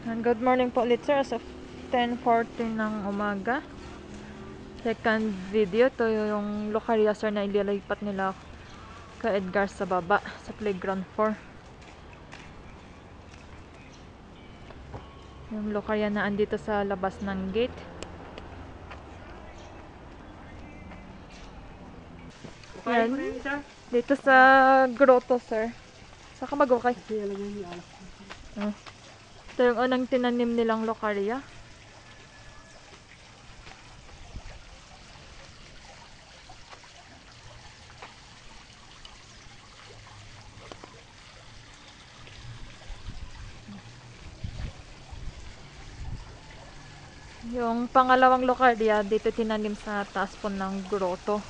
Good morning po ulit sir, as of 10:14 ng umaga. Second video, to yung lokarya sir na ililipat nila ka Edgar sa baba, sa playground 4. Yung lokarya na andito sa labas ng gate. Yan, dito sa grotto sir. Saka mag-okay. Ito yung unang tinanim nilang lokarya. Yung pangalawang lokarya, dito tinanim sa taas po ng grotto.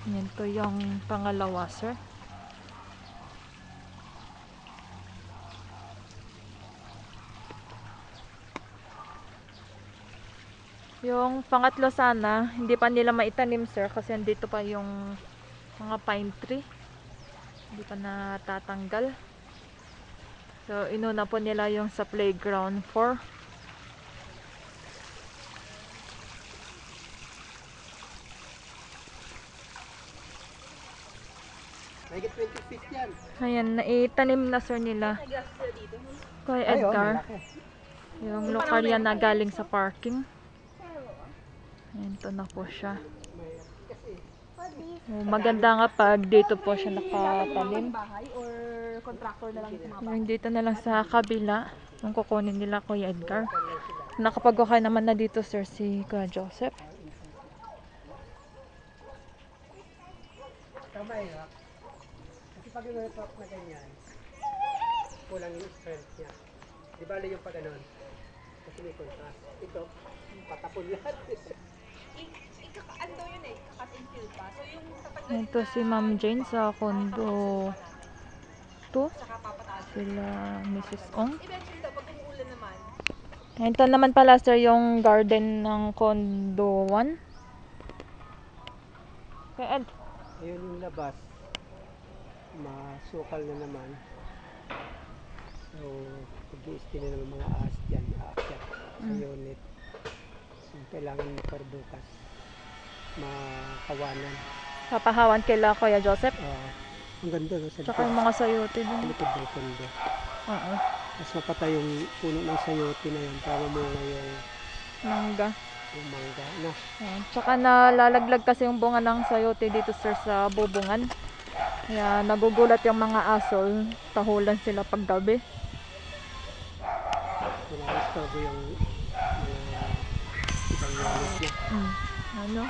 Yan to yung pangalawa, sir. Yung pangatlo sana, hindi pa nila maitanim, sir, kasi andito pa yung mga pine tree. Hindi pa natatanggal. So, inuna po nila yung sa playground 4. Mahigit 20 feet yan. Ayan, naitanim na sir nila kay Edgar. Yung lokarya na galing sa parking. Ayan, ito na po siya. Maganda nga pag dito po siya nakatanim. Yung dito na lang sa kabila, yung kukunin nila Kuya Edgar. Nakapag-okay naman na dito sir si Kuya Joseph. Tama yun. Kasi pag inutok na ganyan, kulang yung strength niya. Di ba yung pag ganon? Kasi may contrast. Ito, patapon lahat. Ano yun eh, cut and fill pa. So yung tatanggalin Ito si Ma'am Jane sa condo 2. saka papataas. Sila Mrs. Ong. Eventually daw, pag umuulan naman, Ito naman pala sir yung garden ng condo 1. Kaya Ed, Ayun yung labas. Masukal na naman. So, pag-i-skin na ng mga ahas dyan. Aakyat sa unit. So, kailangan bukas makawanan. papahawan kila Kuya Joseph. Ang ganda no? Sa Tsaka yung mga sayote din. likod ng kondo. Oo. Mas mapatay yung puno ng sayote na yun para mga Mangga. yung mangga na. Ayan. Tsaka nalalaglag kasi yung bunga ng sayote dito sir sa bubungan. Kaya nagugulat yung mga aso. Tahulan sila paggabi. So, na-discover yung ibang unit na. Ano?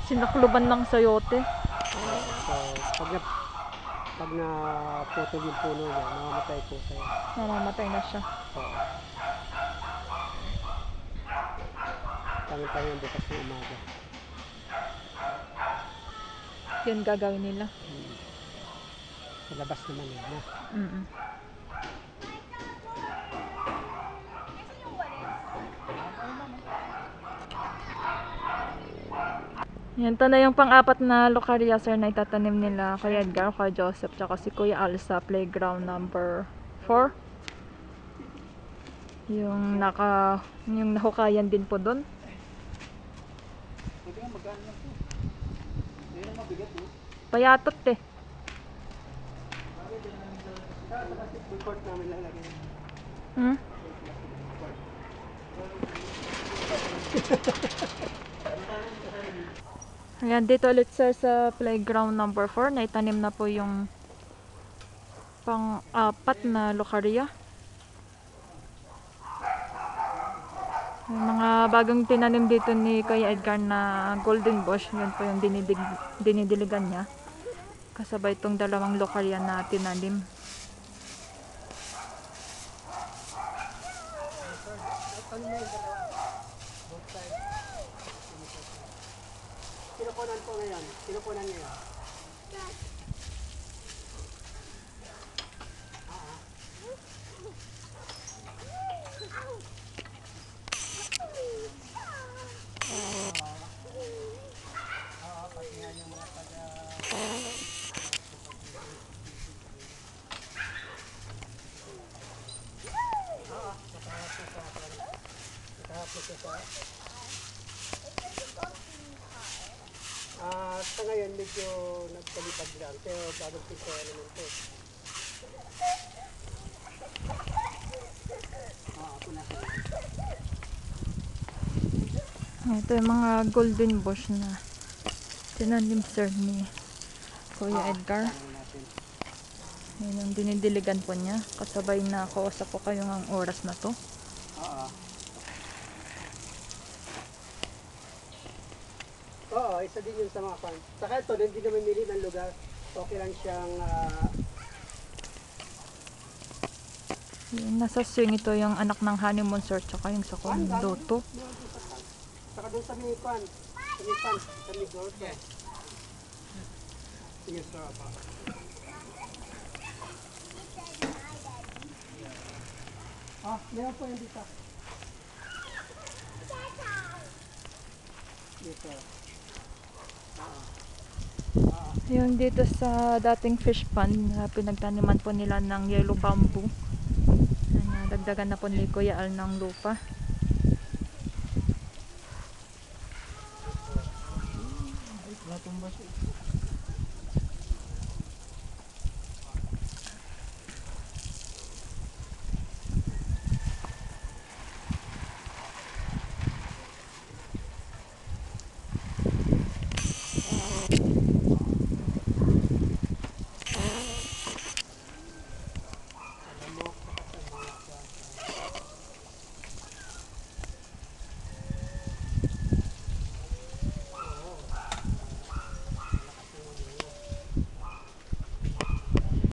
Sinakluban ng sayote. So, pag naputol yung puno niya, mamamatay po sa'yo. Namamatay na siya. Tangan-tangan yung bukas ng umaga. Yun gagawin nila. Sa labas naman yun. Na. Yan, to na yung pang-apat na lokarya sir na itatanim nila Kuya Edgar, Kuya Joseph, tsaka si Kuya Al sa playground number 4. Yung nahukayan din po doon. Payatot eh. Report namin lalagyan. Ayan, dito ulit sir sa playground number 4. Naitanim na po yung pang-apat na lokarya. Yung mga bagong tinanim dito ni Kuya Edgar na golden bush, yun po yung dinidiligan niya. Kasabay itong dalawang lokarya na tinanim. Kinukunan po ngayon. Kinukunan ngayon. Pati nga yung ngayon medyo nagpalipad lang. Pero bagong pintura naman to. Ako na sa Ito yung mga golden bush na tinanim sir ni Kuya Edgar. natin. Yun yung dinidiligan po niya. Kasabay na kausap ko kayo ng oras na to. Oo. Oo, isa din yun sa mga fan. Saka ito, hindi na mamili ng lugar. Okay lang siyang Yung nasa swing ito yung anak ng honeymoon sir tsaka yung sa condo to. saka doon sa may fan. Sa may fan. Sa may door to. Sige, sir. Meron po yung dito. Dito. Yung dito sa dating fish pond na pinagtaniman po nila ng yellow bamboo. Dagdagan na po ni Kuya Al ng lupa. Natumba siya.